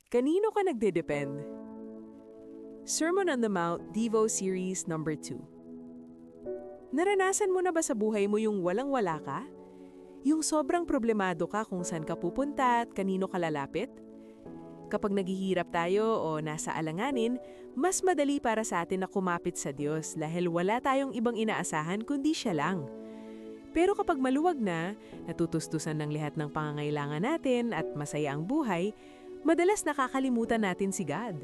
Kanino ka nagdedepend? Sermon on the Mount Devo Series number 2. Naranasan mo na ba sa buhay mo yung walang-wala ka? Yung sobrang problemado ka kung saan ka pupunta at kanino ka lalapit? Kapag naghihirap tayo o nasa alanganin, mas madali para sa atin na kumapit sa Diyos dahil wala tayong ibang inaasahan kundi Siya lang. Pero kapag maluwag na, natutustusan ng lahat ng pangangailangan natin at masaya ang buhay, madalas nakakalimutan natin si God.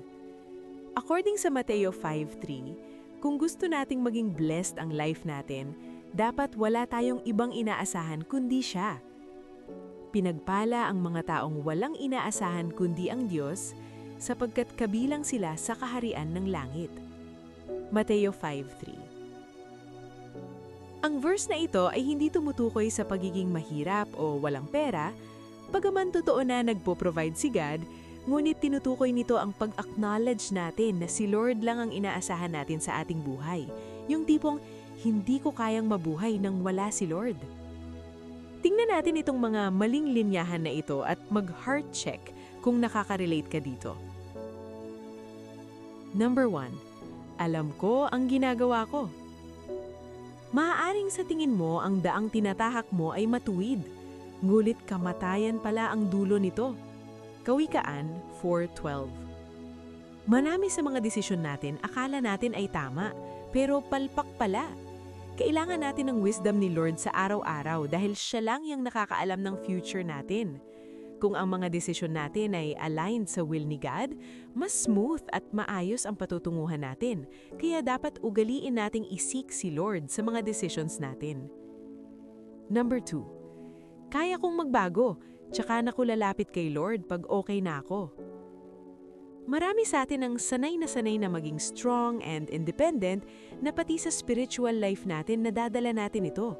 According sa Mateo 5:3, kung gusto nating maging blessed ang life natin, dapat wala tayong ibang inaasahan kundi Siya. Pinagpala ang mga taong walang inaasahan kundi ang Diyos, sapagkat kabilang sila sa kaharian ng langit. Mateo 5:3. Ang verse na ito ay hindi tumutukoy sa pagiging mahirap o walang pera, bagaman totoo na nagpo-provide si God, ngunit tinutukoy nito ang pag-acknowledge natin na si Lord lang ang inaasahan natin sa ating buhay. Yung tipong, hindi ko kayang mabuhay nang wala si Lord. Tingnan natin itong mga maling linyahan na ito at mag-heart check kung nakaka-relate ka dito. Number 1. Alam ko ang ginagawa ko. Maaaring sa tingin mo ang daang tinatahak mo ay matuwid, ngulit kamatayan pala ang dulo nito. Kawikaan 4:12. Marami sa mga desisyon natin akala natin ay tama, pero palpak pala. Kailangan natin ng wisdom ni Lord sa araw-araw dahil Siya lang yung nakakaalam ng future natin. Kung ang mga desisyon natin ay aligned sa will ni God, mas smooth at maayos ang patutunguhan natin. Kaya dapat ugaliin nating isik si Lord sa mga decisions natin. Number 2. Kaya kong magbago, tsaka na ko lalapit kay Lord pag okay na ako. Marami sa atin ang sanay na maging strong and independent na pati sa spiritual life natin nadadala natin ito.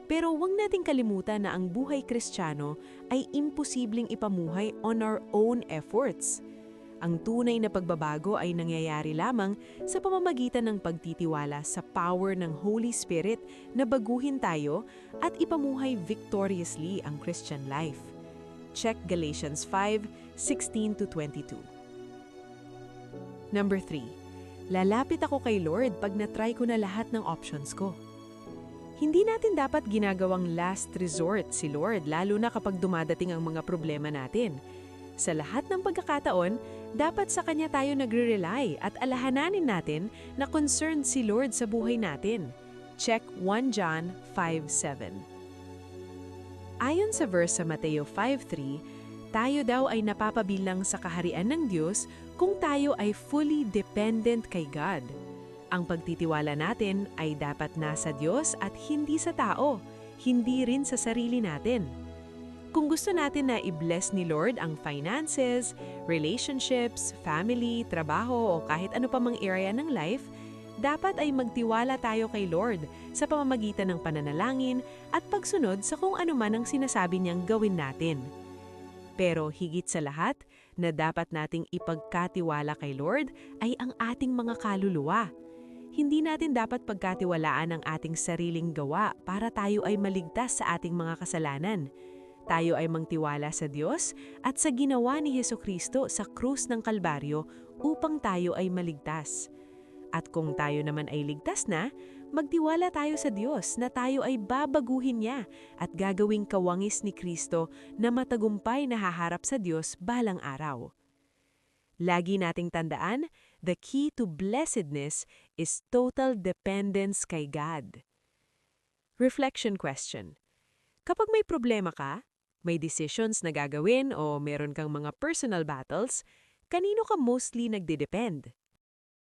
Pero huwag nating kalimutan na ang buhay Kristiyano ay imposibleng ipamuhay on our own efforts. Ang tunay na pagbabago ay nangyayari lamang sa pamamagitan ng pagtitiwala sa power ng Holy Spirit na baguhin tayo at ipamuhay victoriously ang Christian life. Check Galatians 5:16-22. Number 3. Lalapit ako kay Lord pag na-try ko na lahat ng options ko. Hindi natin dapat ginagawang last resort si Lord lalo na kapag dumadating ang mga problema natin. Sa lahat ng pagkakataon, dapat sa Kanya tayo nagre-rely at alahananin natin na concerned si Lord sa buhay natin. Check 1 John 5:7. Ayon sa verse sa Mateo 5:3, tayo daw ay napapabilang sa kaharian ng Diyos kung tayo ay fully dependent kay God. Ang pagtitiwala natin ay dapat nasa Diyos at hindi sa tao, hindi rin sa sarili natin. Kung gusto natin na i-bless ni Lord ang finances, relationships, family, trabaho o kahit ano pa mang area ng life, dapat ay magtiwala tayo kay Lord sa pamamagitan ng pananalangin at pagsunod sa kung ano man ang sinasabi niyang gawin natin. Pero higit sa lahat, na dapat nating ipagkatiwala kay Lord ay ang ating mga kaluluwa. Hindi natin dapat pagkatiwalaan ang ating sariling gawa para tayo ay maligtas sa ating mga kasalanan. Tayo ay magtiwala sa Diyos at sa ginawa ni Hesukristo sa krus ng Kalbaryo upang tayo ay maligtas. At kung tayo naman ay ligtas na, magtiwala tayo sa Diyos na tayo ay babaguhin niya at gagawing kawangis ni Kristo na matagumpay na haharap sa Diyos balang araw. Lagi nating tandaan, the key to blessedness is total dependence kay God. Reflection question. Kapag may problema ka, may decisions na gagawin o meron kang mga personal battles, kanino ka mostly nagdedepend?